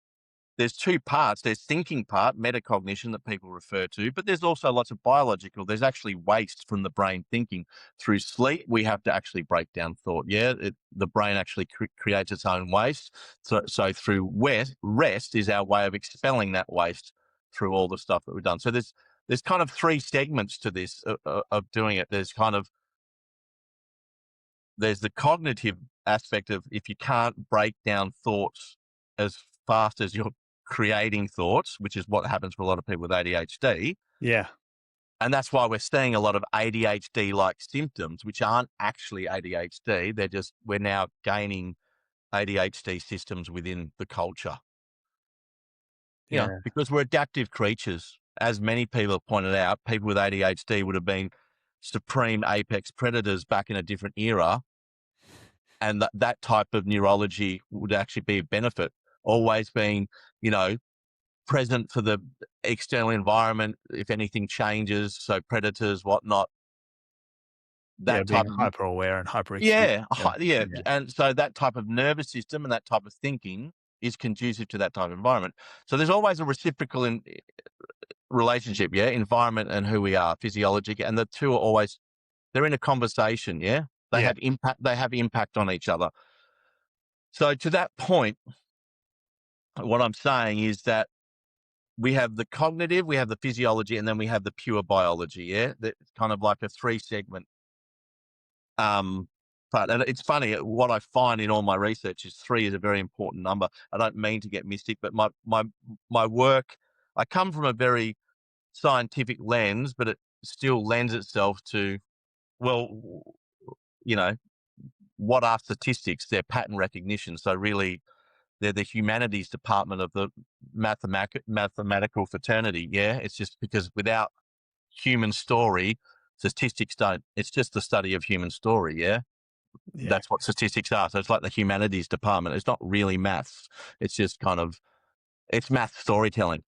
2 parts. There's thinking part, metacognition, that people refer to, but there's also lots of biological. There's actually waste from the brain thinking. Through sleep, we have to actually break down thought. Yeah, the brain actually creates its own waste. So through rest is our way of expelling that waste through all the stuff that we've done. So there's kind of 3 segments to this of doing it. There's the cognitive aspect of, if you can't break down thoughts as fast as you're creating thoughts, which is what happens for a lot of people with ADHD. Yeah. And that's why we're seeing a lot of ADHD-like symptoms, which aren't actually ADHD. We're now gaining ADHD systems within the culture. Yeah. Because we're adaptive creatures. As many people have pointed out, people with ADHD would have been supreme apex predators back in a different era, and that type of neurology would actually be a benefit. Always being, present for the external environment if anything changes. So predators, whatnot, Yeah, that being type of, hyper aware and hyper acute. yeah, Yeah. yeah. Yeah. And so that type of nervous system and that type of thinking is conducive to that type of environment. So there's always a reciprocal relationship, yeah, environment and who we are, physiologic, and the two are always, they're in a conversation, yeah. They Yeah. have impact. They have impact on each other. So to that point, what I'm saying is that we have the cognitive, we have the physiology, and then we have the pure biology. Yeah, that's kind of like a 3-segment. But and it's funny, what I find in all my research is 3 is a very important number. I don't mean to get mystic, but my work, I come from a very scientific lens, but it still lends itself to, well, you know, what are statistics? They're pattern recognition. So really, they're the humanities department of the mathematical fraternity. Yeah, it's just because without human story, statistics don't. It's just the study of human story. Yeah, Yeah. That's what statistics are. So it's like the humanities department. It's not really maths. It's just kind of, it's math storytelling.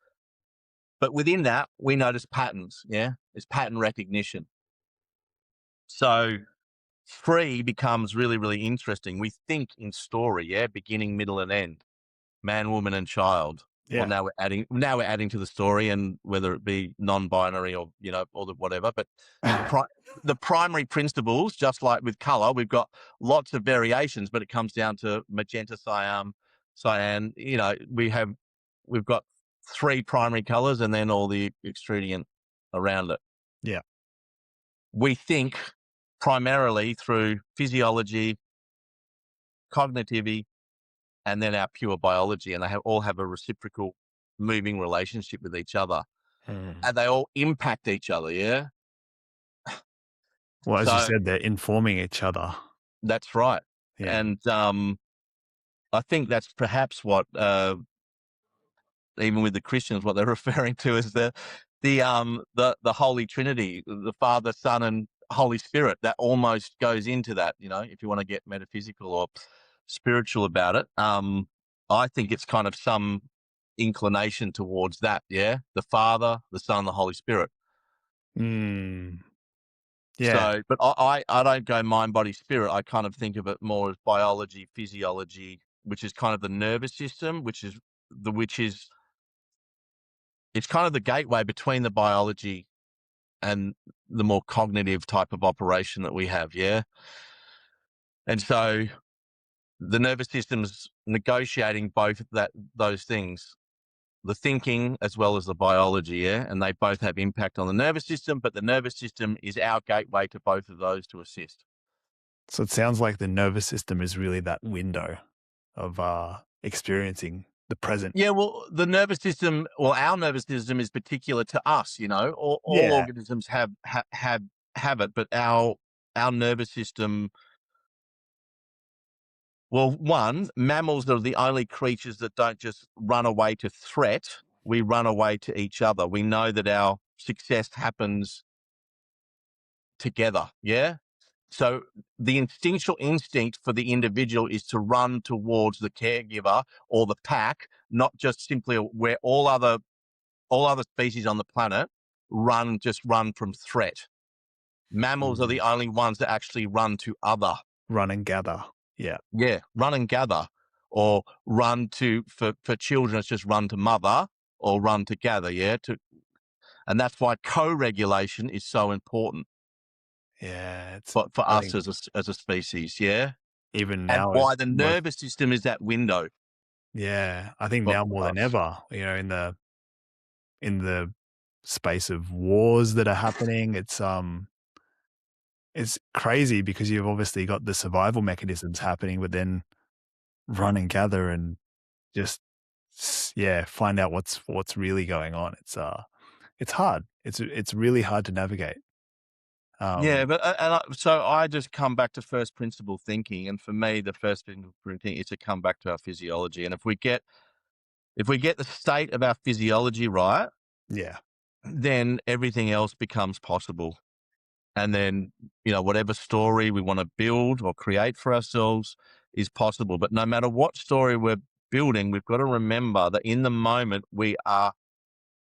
But within that, we notice patterns. Yeah. It's pattern recognition. So three becomes really, really interesting. We think in story. Yeah. Beginning, middle, and end. Man, woman, and child. Well, Yeah. now we're adding to the story, and whether it be non-binary or or the whatever. But pri- the primary principles, just like with color, we've got lots of variations, but it comes down to magenta, cyan. We've got three primary colors, and then all the extrudiant around it. Yeah. We think primarily through physiology, cognitivity, and then our pure biology, and they all have a reciprocal moving relationship with each other, Mm. and they all impact each other. Yeah. Well, as you So said, they're informing each other. that's right. Yeah. And I think that's perhaps what, even with the Christians, what they're referring to as the Holy Trinity, the Father, Son, and Holy Spirit. That almost goes into that. If you want to get metaphysical or spiritual about it, I think it's kind of some inclination towards that. Yeah, the Father, the Son, the Holy Spirit. Mm. Yeah. So, but I don't go mind, body, spirit. I kind of think of it more as biology, physiology, which is kind of the nervous system, which is it's kind of the gateway between the biology and the more cognitive type of operation that we have. Yeah. And so the nervous system's negotiating both those things, the thinking as well as the biology. Yeah. And they both have impact on the nervous system, but the nervous system is our gateway to both of those to assist. So it sounds like the nervous system is really that window of experiencing the present. Yeah, well, our nervous system is particular to us. All Yeah. organisms have it, but our nervous system. Well, one, mammals are the only creatures that don't just run away to threat. We run away to each other. We know that our success happens together. Yeah. So the instinctual instinct for the individual is to run towards the caregiver or the pack, not just simply where all other species on the planet run from threat. Mammals are Mm. the only ones that actually run to other. Run and gather. Yeah. Yeah, run and gather, or run to for children. It's just run to mother or run to gather. Yeah, and that's why co-regulation is so important Yeah. for I us think as a species. Yeah, even and now why is the most, nervous system is that window yeah, I think for now more than us. ever, in the space of wars that are happening, it's crazy because you've obviously got the survival mechanisms happening, but then run and gather and just yeah, find out what's really going on. It's hard. It's really hard to navigate. Yeah, Um, but so I just come back to first principle thinking, and for me, the first principle thinking is to come back to our physiology. And if we get the state of our physiology right, yeah. then everything else becomes possible. And then whatever story we want to build or create for ourselves is possible. But no matter what story we're building, we've got to remember that in the moment we are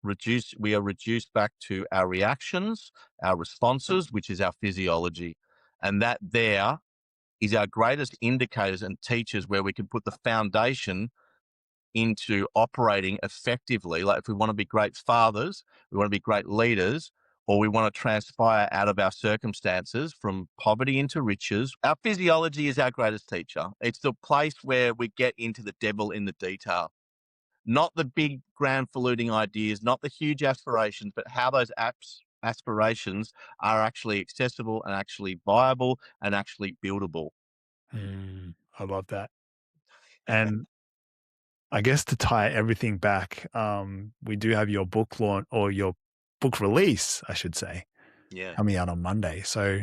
reduced back to our reactions, our responses, which is our physiology. And that there is our greatest indicators and teachers where we can put the foundation into operating effectively. Like if we want to be great fathers, we want to be great leaders, or we want to transpire out of our circumstances from poverty into riches, our physiology is our greatest teacher. It's the place where we get into the devil in the detail. Not the big, grand-faluting ideas, not the huge aspirations, but how those aspirations are actually accessible and actually viable and actually buildable. I love that. And I guess to tie everything back, we do have your book launch or your book release, I should say, Yeah. coming out on Monday. So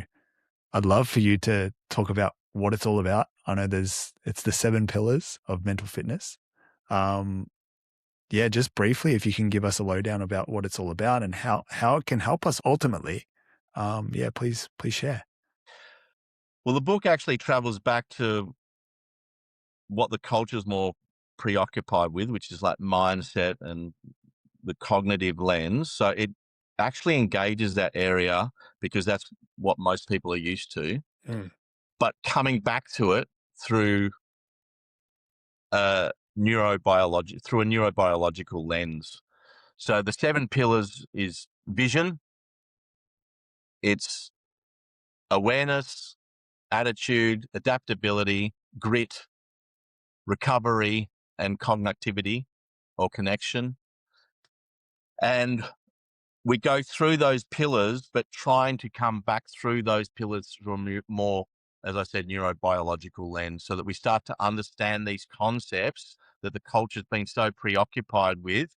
I'd love for you to talk about what it's all about. I know it's the 7 pillars of mental fitness. Um, yeah, just briefly, if you can give us a lowdown about what it's all about and how it can help us ultimately. Yeah, please share. Well, the book actually travels back to what the culture's more preoccupied with, which is like mindset and the cognitive lens. So it actually engages that area because that's what most people are used to. Mm. But coming back to it through through a neurobiological lens. So the 7 pillars is vision, it's awareness, attitude, adaptability, grit, recovery, and cognitivity or connection. And we go through those pillars, but trying to come back through those pillars from more, as I said, neurobiological lens, so that we start to understand these concepts that the culture's been so preoccupied with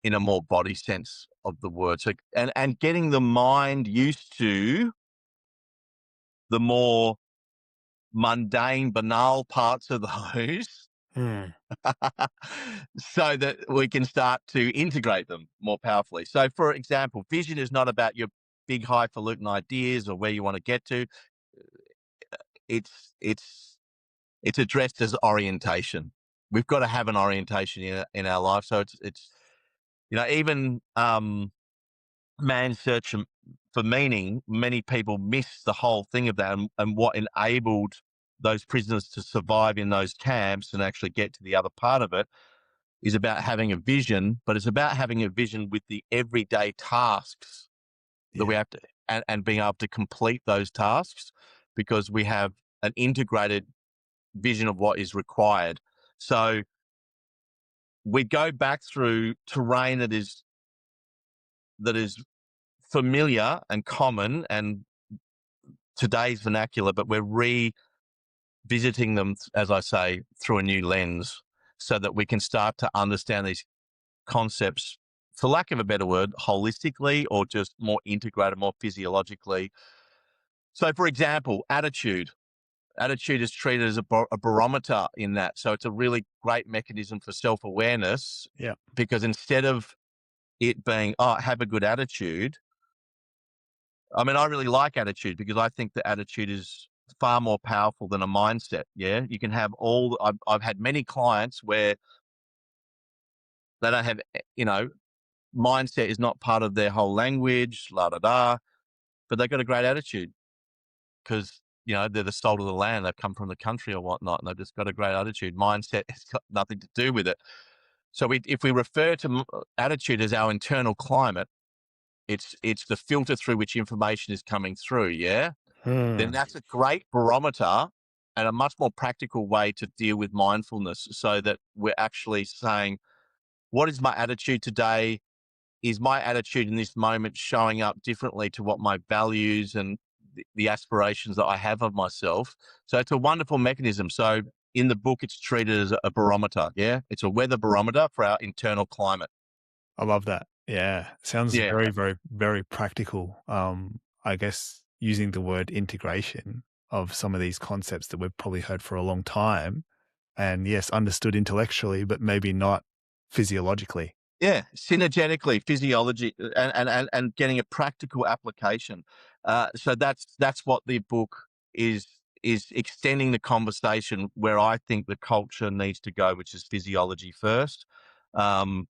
in a more body sense of the word. So, and getting the mind used to the more mundane, banal parts of those Mm. so that we can start to integrate them more powerfully. So, for example, vision is not about your big highfalutin ideas or where you want to get to. It's it's it's addressed as orientation. We've got to have an orientation in our life. So it's even man's search for meaning. Many people miss the whole thing of that and what enabled those prisoners to survive in those camps and actually get to the other part of it is about having a vision, but it's about having a vision with the everyday tasks that Yeah. we have to, and being able to complete those tasks because we have an integrated vision of what is required. So we go back through terrain that is familiar and common and today's vernacular, but we're revisiting them, as I say, through a new lens so that we can start to understand these concepts, for lack of a better word, holistically or just more integrated, more physiologically. So, for example, attitude. Attitude is treated as a barometer in that. So, it's a really great mechanism for self awareness Yeah. because instead of it being, oh, have a good attitude, I mean, I really like attitude because I think that attitude is far more powerful than a mindset. Yeah. You can have I've had many clients where they don't have, mindset is not part of their whole language, la da da, but they've got a great attitude because, they're the salt of the land. They've come from the country or whatnot, and they've just got a great attitude. Mindset has got nothing to do with it. So if we refer to attitude as our internal climate, it's the filter through which information is coming through. Yeah. Then Mm. that's a great barometer and a much more practical way to deal with mindfulness so that we're actually saying, what is my attitude today? Is my attitude in this moment showing up differently to what my values and the aspirations that I have of myself? So it's a wonderful mechanism. So in the book, it's treated as a barometer. Yeah. It's a weather barometer for our internal climate. I love that. Yeah. Sounds Yeah. very, very, very practical. I guess using the word integration of some of these concepts that we've probably heard for a long time. And yes, understood intellectually, but maybe not physiologically. Yeah, synergetically, physiology, and getting a practical application. So that's what the book is extending the conversation where I think the culture needs to go, which is physiology first, um,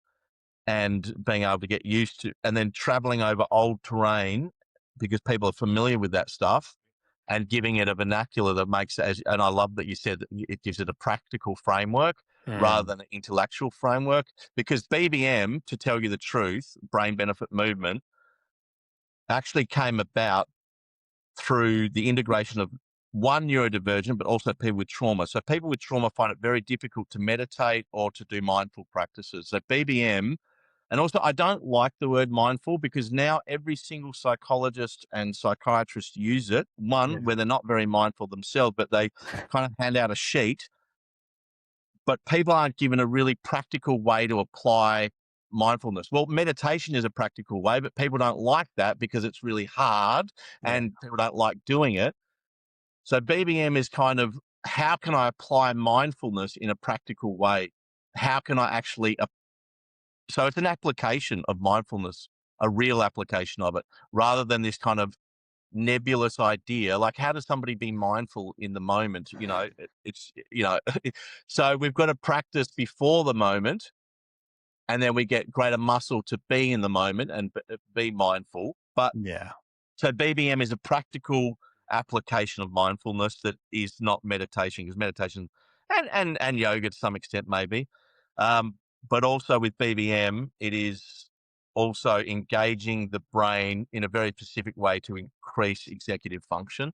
and being able to get used to, and then traveling over old terrain because people are familiar with that stuff, and giving it a vernacular that makes it and I love that you said that it gives it a practical framework rather Mm. than an intellectual framework. Because BBM, to tell you the truth, brain benefit movement, actually came about through the integration of one neurodivergent, but also people with trauma. So people with trauma find it very difficult to meditate or to do mindful practices. So BBM, and also I don't like the word mindful because now every single psychologist and psychiatrist use it. Yeah. One, where they're not very mindful themselves, but they kind of hand out a sheet, but people aren't given a really practical way to apply mindfulness. Well, meditation is a practical way, but people don't like that because it's really hard Yeah. and people don't like doing it. So BBM is kind of, how can I apply mindfulness in a practical way? How can I actually, so it's an application of mindfulness, a real application of it, rather than this kind of nebulous idea. Like, how does somebody be mindful in the moment? So we've got to practice before the moment, and then we get greater muscle to be in the moment and be mindful. But Yeah. so BBM is a practical application of mindfulness that is not meditation, because meditation and yoga to some extent maybe, but also with BBM, it is also engaging the brain in a very specific way to increase executive function,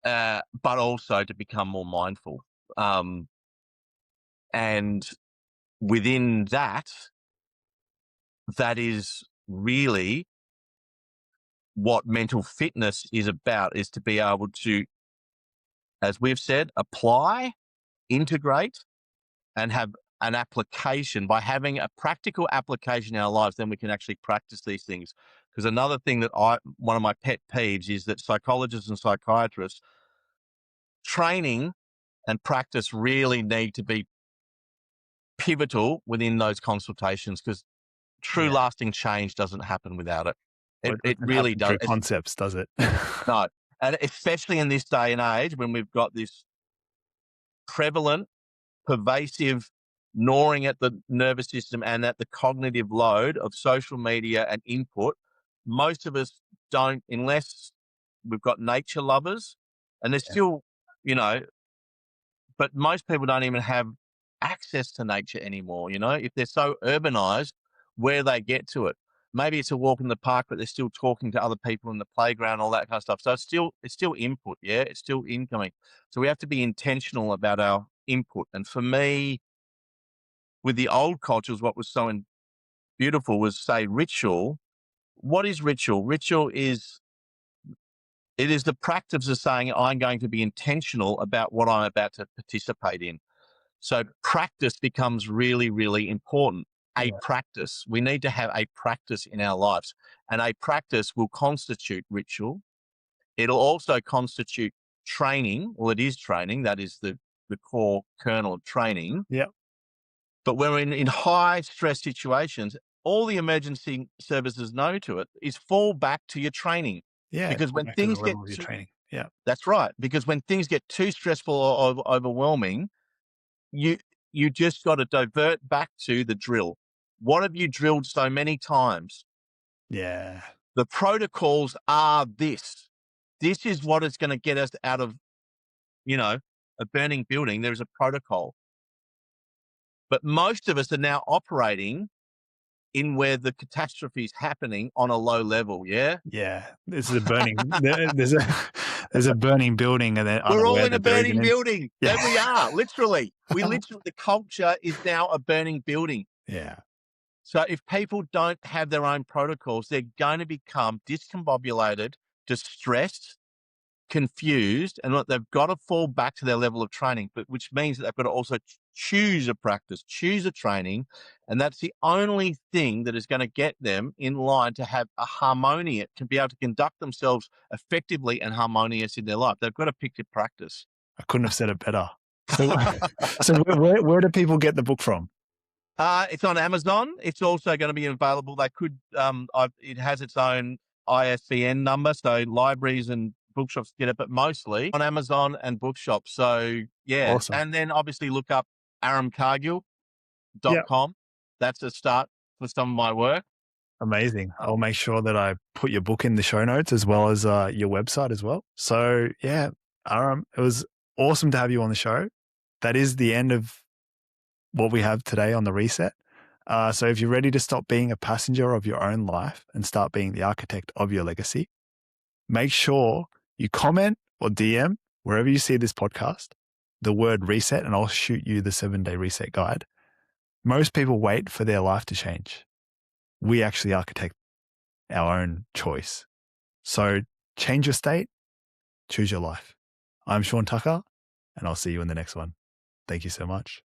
but also to become more mindful. Um, and within that, that is really what mental fitness is about, is to be able to, as we've said, apply, integrate, and have an application. By having a practical application in our lives, then we can actually practice these things. Because another thing that one of my pet peeves is that psychologists and psychiatrists training and practice really need to be pivotal within those consultations, because true Yeah. lasting change doesn't happen without it. Well, It, it it doesn't really happen does. through concepts, does it? No. And especially in this day and age when we've got this prevalent, pervasive gnawing at the nervous system and at the cognitive load of social media and input, most of us don't, unless we've got nature lovers, and there's Yeah. still, you know, but most people don't even have access to nature anymore. If they're so urbanized, where they get to it. Maybe it's a walk in the park, but they're still talking to other people in the playground, all that kind of stuff. So it's still input, yeah, it's still incoming. So we have to be intentional about our input. And for me, with the old cultures, what was so beautiful was, say, ritual. What is ritual? Ritual is, it is the practice of saying I'm going to be intentional about what I'm about to participate in. So practice becomes really, really important. A Yeah. practice. We need to have a practice in our lives, and a practice will constitute ritual. It'll also constitute training. Well, it is training. That is the core kernel of training. Yeah. But when we're in high stress situations, all the emergency services know to it is fall back to your training. Yeah. Because Go when back to the things get level of your training. Yeah. that's right. Because when things get too stressful or overwhelming, you you just got to divert back to the drill. What have you drilled so many times? Yeah. The protocols are this. This is what is going to get us out of, you know, a burning building. There's a protocol. But most of us are now operating in where the catastrophe is happening on a low level. Yeah. Yeah. This is a burning there's a there's a burning building and they're We're all unaware in a that they're even burning in. building. Yeah. That we are, literally. The culture is now a burning building. Yeah. So if people don't have their own protocols, they're going to become discombobulated, distressed, confused, and what they've got to fall back to their level of training, but which means that they've got to also choose a practice, choose a training, and that's the only thing that is going to get them in line to have a harmonious, to be able to conduct themselves effectively and harmonious in their life. They've got to pick their practice. I couldn't have said it better. So, so where do people get the book from? It's on Amazon. It's also going to be available. They could, it has its own ISBN number, so libraries and bookshops get it, but mostly on Amazon and bookshops. So yeah, Awesome. and then obviously look up aramcargill.com. Yeah. That's a start for some of my work. Amazing. I'll make sure that I put your book in the show notes as well as your website as well. So yeah, Aram, it was awesome to have you on the show. That is the end of what we have today on the reset. So if you're ready to stop being a passenger of your own life and start being the architect of your legacy, make sure you comment or DM wherever you see this podcast, the word reset, and I'll shoot you the 7-day reset guide. Most people wait for their life to change. We actually architect our own choice. So change your state, choose your life. I'm Sean Tucker, and I'll see you in the next one. Thank you so much.